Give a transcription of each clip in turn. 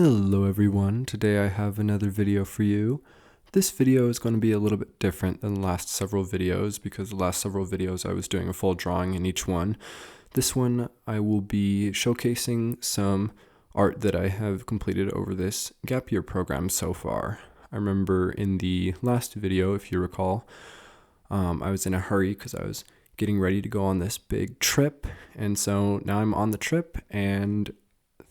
Hello everyone, today I have another video for you. This video is going to be a little bit different than the last several videos because the last several videos I was doing a full drawing in each one. This one I will be showcasing some art that I have completed over this gap year program so far. I remember in the last video, if you recall, I was in a hurry because I was getting ready to go on this big trip, and so now I'm on the trip and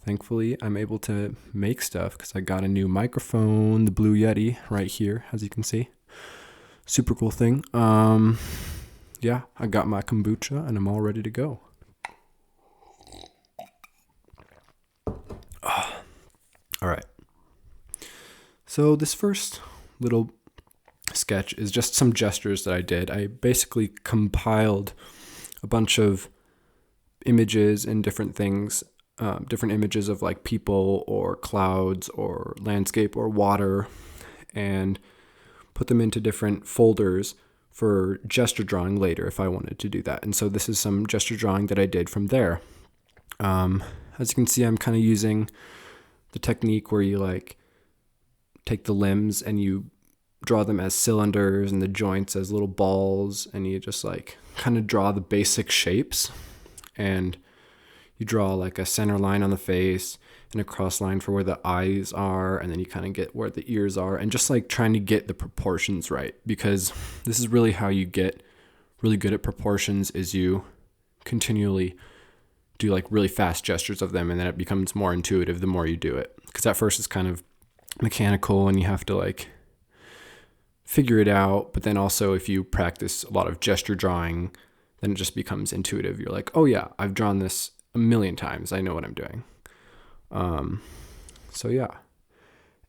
thankfully, I'm able to make stuff because I got a new microphone, the Blue Yeti, right here, as you can see. Super cool thing. Yeah, I got my kombucha and I'm all ready to go. All right. So this first little sketch is just some gestures that I did. I basically compiled a bunch of images and different things, different images of like people or clouds or landscape or water, and put them into different folders for gesture drawing later if I wanted to do that. And so this is some gesture drawing that I did from there. As you can see, I'm kind of using the technique where you like take the limbs and you draw them as cylinders and the joints as little balls, and you just like kind of draw the basic shapes, and you draw like a center line on the face and a cross line for where the eyes are, and then you kind of get where the ears are, and just like trying to get the proportions right, because this is really how you get really good at proportions, is you continually do like really fast gestures of them, and then it becomes more intuitive the more you do it, because at first it's kind of mechanical and you have to like figure it out, but then also if you practice a lot of gesture drawing, then it just becomes intuitive. You're like, oh yeah, I've drawn this a million times, I know what I'm doing. So yeah,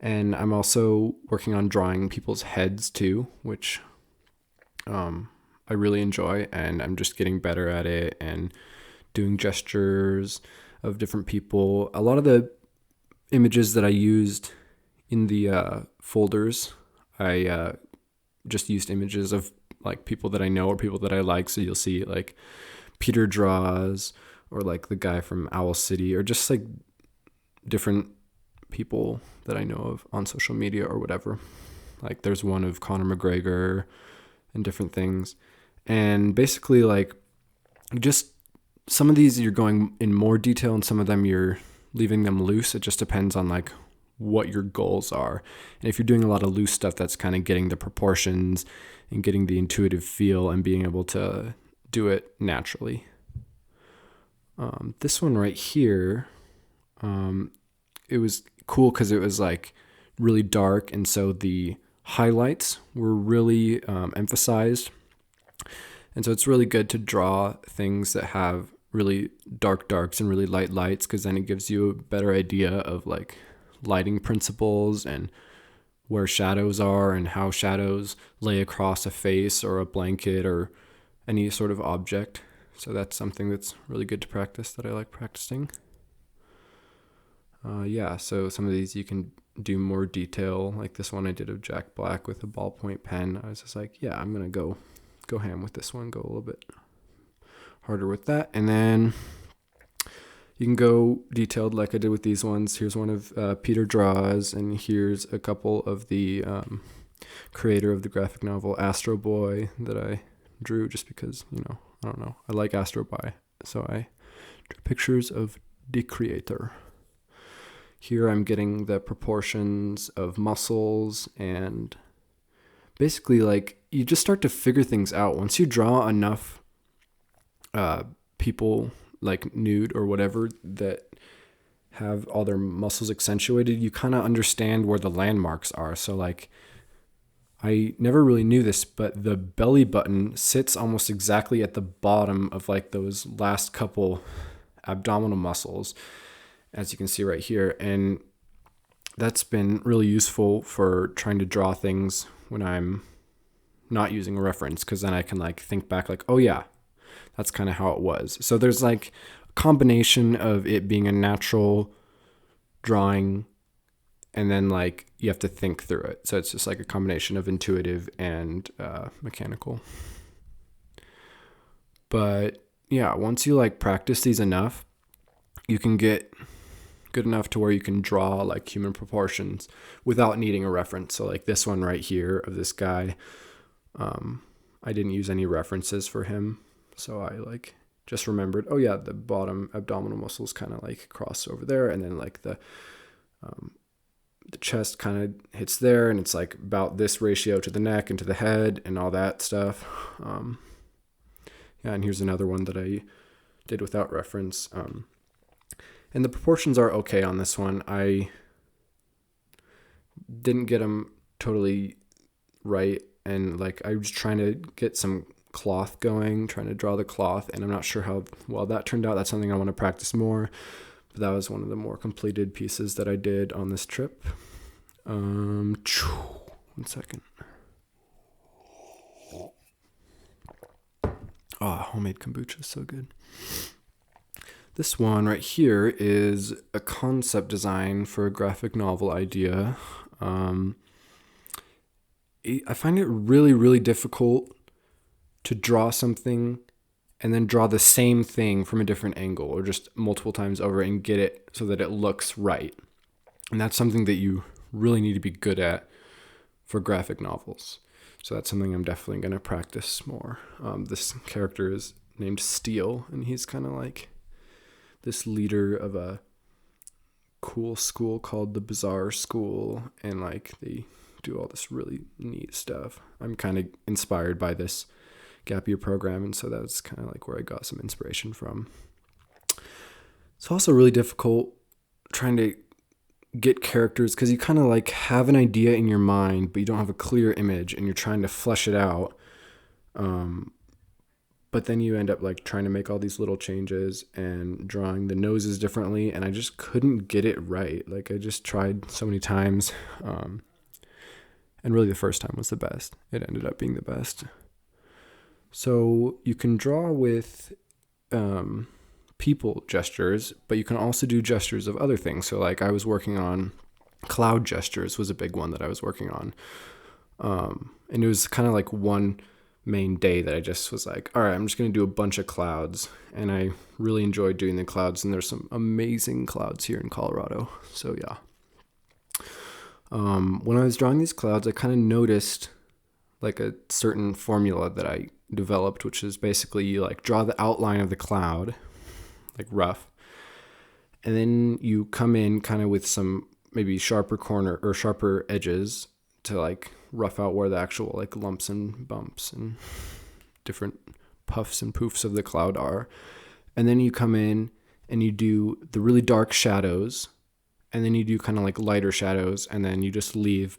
and I'm also working on drawing people's heads too, which I really enjoy, and I'm just getting better at it and doing gestures of different people. A lot of the images that I used in the folders, I just used images of like people that I know or people that I like. So you'll see like Peter Draws, or like the guy from Owl City, or just like different people that I know of on social media or whatever. Like there's one of Conor McGregor and different things. And basically like just some of these you're going in more detail and some of them you're leaving them loose. It just depends on like what your goals are. And if you're doing a lot of loose stuff, that's kind of getting the proportions and getting the intuitive feel and being able to do it naturally. This one right here, it was cool because it was like really dark, and so the highlights were really emphasized. And so it's really good to draw things that have really dark darks and really light lights, because then it gives you a better idea of like lighting principles and where shadows are and how shadows lay across a face or a blanket or any sort of object. So that's something that's really good to practice, that I like practicing. Yeah, so some of these you can do more detail. Like this one I did of Jack Black with a ballpoint pen. I was just like, yeah, I'm going to go ham with this one, go a little bit harder with that. And then you can go detailed like I did with these ones. Here's one of Peter Draws, and here's a couple of the creator of the graphic novel Astro Boy that I drew just because, I don't know, I like Astro Boy, so I drew pictures of the creator. Here I'm getting the proportions of muscles, and basically like you just start to figure things out. Once you draw enough people like nude or whatever that have all their muscles accentuated, you kind of understand where the landmarks are. So like I never really knew this, but the belly button sits almost exactly at the bottom of like those last couple abdominal muscles, as you can see right here. And that's been really useful for trying to draw things when I'm not using a reference, because then I can like think back like, oh yeah, that's kind of how it was. So there's like a combination of it being a natural drawing, and then like you have to think through it. So it's just like a combination of intuitive and mechanical. But yeah, once you like practice these enough, you can get good enough to where you can draw like human proportions without needing a reference. So like this one right here of this guy, I didn't use any references for him. So I like just remembered, oh yeah, the bottom abdominal muscles kind of like cross over there, and then like the chest kind of hits there, and it's like about this ratio to the neck and to the head and all that stuff. Yeah, and here's another one that I did without reference. And the proportions are okay on this one. I didn't get them totally right, and like I was trying to get some cloth going, trying to draw the cloth, and I'm not sure how well that turned out. That's something I want to practice more, but that was one of the more completed pieces that I did on this trip. 1 second. Oh, homemade kombucha is so good. This one right here is a concept design for a graphic novel idea. I find it really, really difficult to draw something and then draw the same thing from a different angle or just multiple times over and get it so that it looks right. And that's something that you really need to be good at for graphic novels. So that's something I'm definitely going to practice more. This character is named Steele, and he's kind of like this leader of a cool school called the Bizarre School, and like they do all this really neat stuff. I'm kind of inspired by this gap year program, and so that's kind of like where I got some inspiration from. It's also really difficult trying to get characters because you kind of like have an idea in your mind, but you don't have a clear image, and you're trying to flesh it out. But then you end up like trying to make all these little changes and drawing the noses differently, and I just couldn't get it right. Like I just tried so many times, and really the first time was the best. It ended up being the best. So you can draw with people gestures, but you can also do gestures of other things. So like I was working on cloud gestures was a big one that I was working on. And it was kind of like one main day that I just was like, all right, I'm just going to do a bunch of clouds. And I really enjoyed doing the clouds, and there's some amazing clouds here in Colorado. So yeah. When I was drawing these clouds, I kind of noticed like a certain formula that I developed, which is basically you like draw the outline of the cloud, like rough, and then you come in kind of with some maybe sharper corner or sharper edges to like rough out where the actual like lumps and bumps and different puffs and poofs of the cloud are. And then you come in and you do the really dark shadows, and then you do kind of like lighter shadows, and then you just leave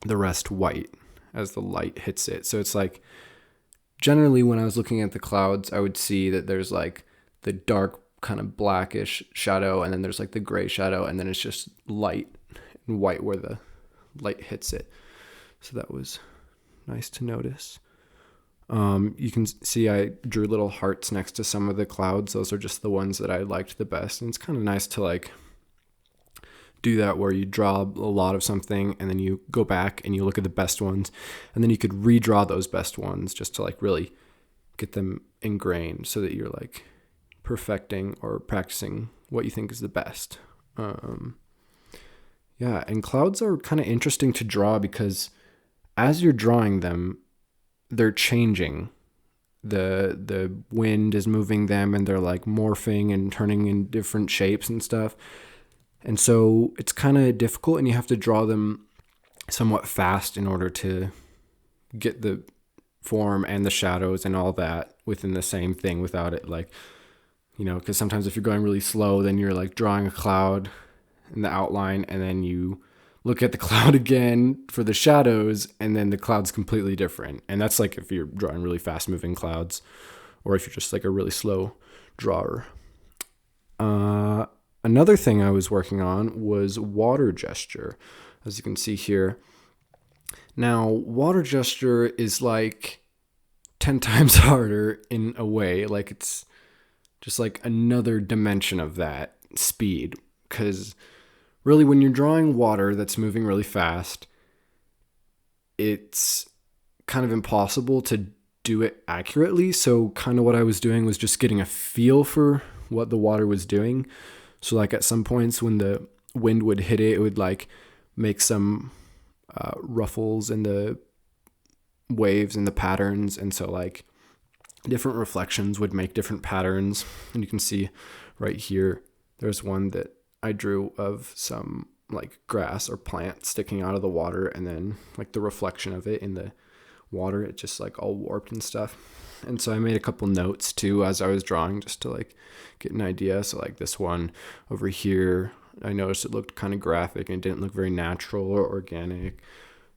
the rest white as the light hits it. So it's like generally when I was looking at the clouds, I would see that there's like the dark kind of blackish shadow, and then there's like the gray shadow, and then it's just light and white where the light hits it. So that was nice to notice. You can see I drew little hearts next to some of the clouds. Those are just the ones that I liked the best. And it's kind of nice to like do that where you draw a lot of something and then you go back and you look at the best ones, and then you could redraw those best ones just to like really get them ingrained so that you're like perfecting or practicing what you think is the best. Yeah, and clouds are kind of interesting to draw because as you're drawing them, they're changing. The wind is moving them, and they're like morphing and turning in different shapes and stuff. And so it's kind of difficult, and you have to draw them somewhat fast in order to get the form and the shadows and all that within the same thing without it like, you know, because sometimes if you're going really slow, then you're like drawing a cloud in the outline, and then you look at the cloud again for the shadows, and then the cloud's completely different. And that's like if you're drawing really fast moving clouds, or if you're just like a really slow drawer. Another thing I was working on was water gesture, as you can see here. Now, water gesture is like 10 times harder in a way. Like it's just like another dimension of that speed, because really, when you're drawing water that's moving really fast, it's kind of impossible to do it accurately. So kind of what I was doing was just getting a feel for what the water was doing. So like at some points when the wind would hit it, it would like make some ruffles in the waves and the patterns. And so like different reflections would make different patterns. And you can see right here, there's one that I drew of some like grass or plant sticking out of the water, and then like the reflection of it in the water, it just like all warped and stuff. And so I made a couple notes too as I was drawing, just to like get an idea. So like this one over here, I noticed it looked kind of graphic and it didn't look very natural or organic.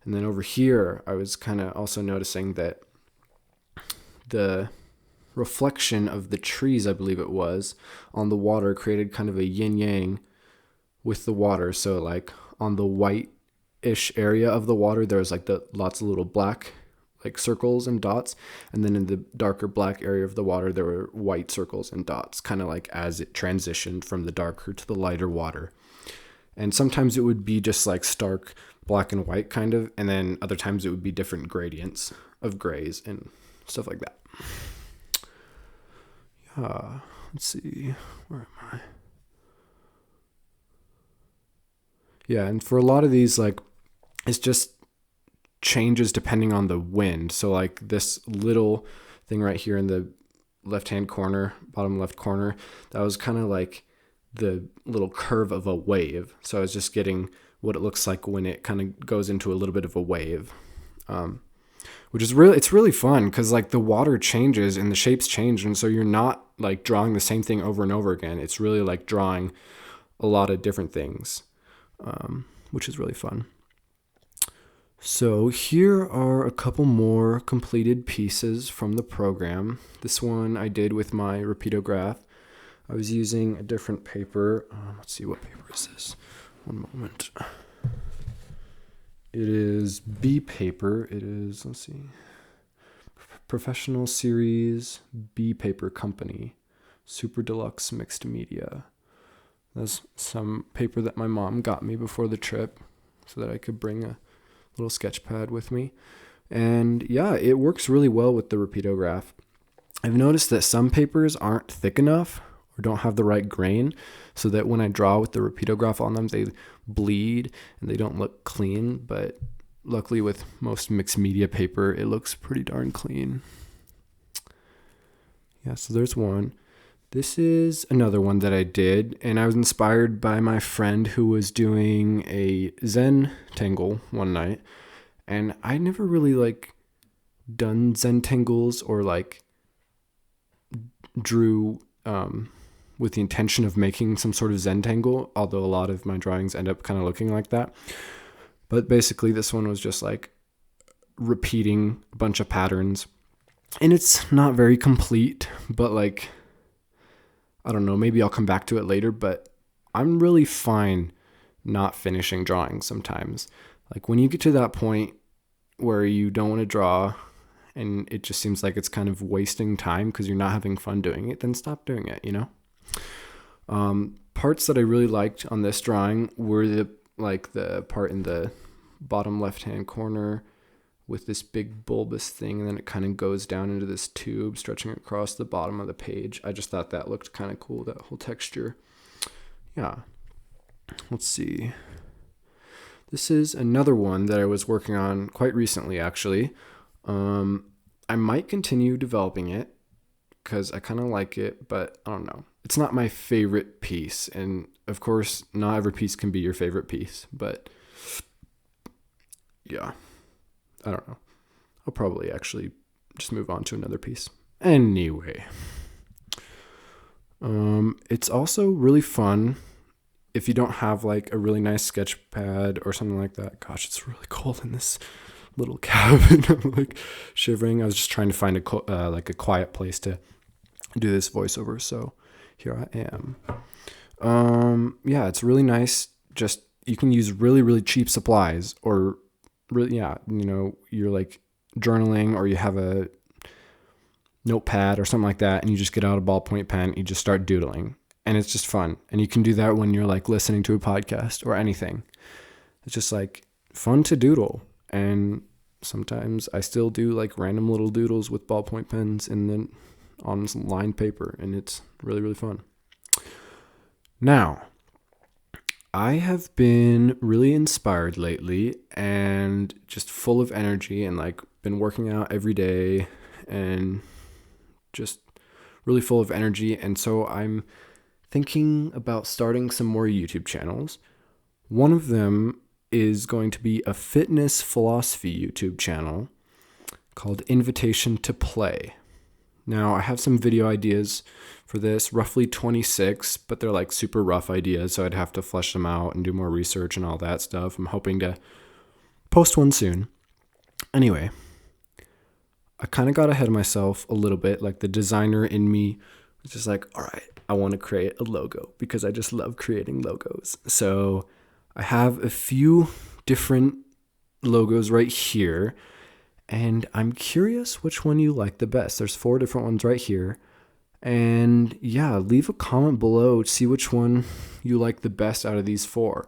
And then over here, I was kind of also noticing that the reflection of the trees, I believe it was, on the water created kind of a yin yang with the water. So like on the white-ish area of the water, there was like the lots of little black like circles and dots, and then in the darker black area of the water there were white circles and dots, kind of like as it transitioned from the darker to the lighter water. And sometimes it would be just like stark black and white kind of, and then other times it would be different gradients of grays and stuff like that. Let's see, where am I? Yeah, and for a lot of these, like, it's just changes depending on the wind. So like this little thing right here in the left-hand corner, bottom left corner, that was kind of like the little curve of a wave. So I was just getting what it looks like when it kind of goes into a little bit of a wave, which is it's really fun because like the water changes and the shapes change. And so you're not like drawing the same thing over and over again. It's really like drawing a lot of different things, which is really fun. So here are a couple more completed pieces from the program. This one I did with my Rapidograph. I was using a different paper. Let's see, what paper is this? One moment. It is B paper. It is, let's see, Professional Series B Paper Company, Super Deluxe Mixed Media. That's some paper that my mom got me before the trip so that I could bring a little sketch pad with me. And yeah, it works really well with the Rapidograph. I've noticed that some papers aren't thick enough or don't have the right grain, so that when I draw with the Rapidograph on them, they bleed and they don't look clean. But luckily with most mixed media paper, it looks pretty darn clean. Yeah, so there's one. This is another one that I did, and I was inspired by my friend who was doing a Zentangle one night, and I never really like done Zentangles or like drew with the intention of making some sort of Zentangle, although a lot of my drawings end up kind of looking like that. But basically this one was just like repeating a bunch of patterns, and it's not very complete, but like, I don't know, maybe I'll come back to it later, but I'm really fine not finishing drawings sometimes. Like when you get to that point where you don't want to draw and it just seems like it's kind of wasting time because you're not having fun doing it, then stop doing it, you know? Parts that I really liked on this drawing were the part in the bottom left-hand corner with this big bulbous thing, and then it kind of goes down into this tube stretching across the bottom of the page. I just thought that looked kind of cool, that whole texture. Yeah. Let's see. This is another one that I was working on quite recently, actually. I might continue developing it because I kind of like it, but I don't know. It's not my favorite piece, and of course, not every piece can be your favorite piece, but yeah. I don't know. I'll probably actually just move on to another piece. Anyway. It's also really fun if you don't have like a really nice sketch pad or something like that. Gosh, it's really cold in this little cabin. I'm like shivering. I was just trying to find a quiet place to do this voiceover, so here I am. Yeah, it's really nice. Just, you can use really, really cheap supplies, or really, yeah, you know, you're like journaling or you have a notepad or something like that, and you just get out a ballpoint pen, you just start doodling, and it's just fun. And you can do that when you're like listening to a podcast or anything. It's just like fun to doodle. And sometimes I still do like random little doodles with ballpoint pens and then on lined paper, and it's really, really fun. Now, I have been really inspired lately and just full of energy and like been working out every day and just really full of energy. And so I'm thinking about starting some more YouTube channels. One of them is going to be a fitness philosophy YouTube channel called Invitation to Play. Now, I have some video ideas for this, roughly 26, but they're like super rough ideas, so I'd have to flesh them out and do more research and all that stuff. I'm hoping to post one soon. Anyway, I kind of got ahead of myself a little bit. Like the designer in me was just like, all right, I want to create a logo because I just love creating logos. So I have a few different logos right here, and I'm curious which one you like the best. There's 4 different ones right here. And yeah, leave a comment below to see which one you like the best out of these 4.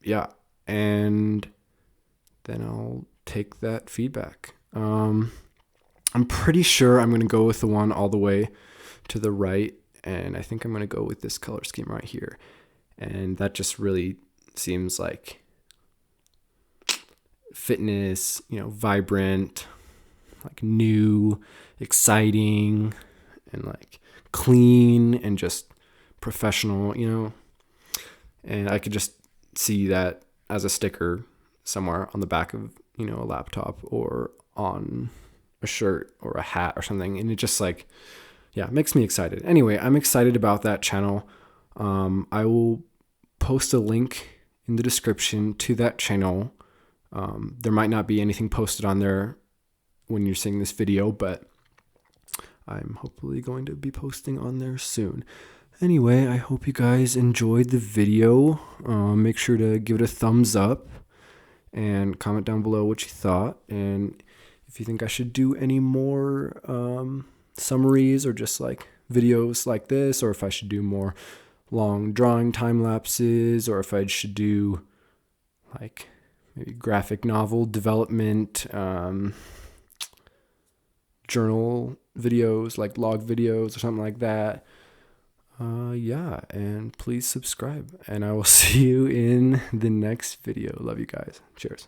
Yeah, and then I'll take that feedback. I'm pretty sure I'm going to go with the one all the way to the right, and I think I'm going to go with this color scheme right here. And that just really seems like fitness, vibrant, like new, exciting, and like clean and just professional, and I could just see that as a sticker somewhere on the back of, a laptop or on a shirt or a hat or something. And it just makes me excited. Anyway, I'm excited about that channel. I will post a link in the description to that channel. There might not be anything posted on there when you're seeing this video, but I'm hopefully going to be posting on there soon. Anyway, I hope you guys enjoyed the video. Make sure to give it a thumbs up and comment down below what you thought. And if you think I should do any more summaries or just like videos like this, or if I should do more long drawing time lapses, or if I should do like maybe graphic novel development, journal videos, like log videos or something like that. And please subscribe, and I will see you in the next video. Love you guys. Cheers.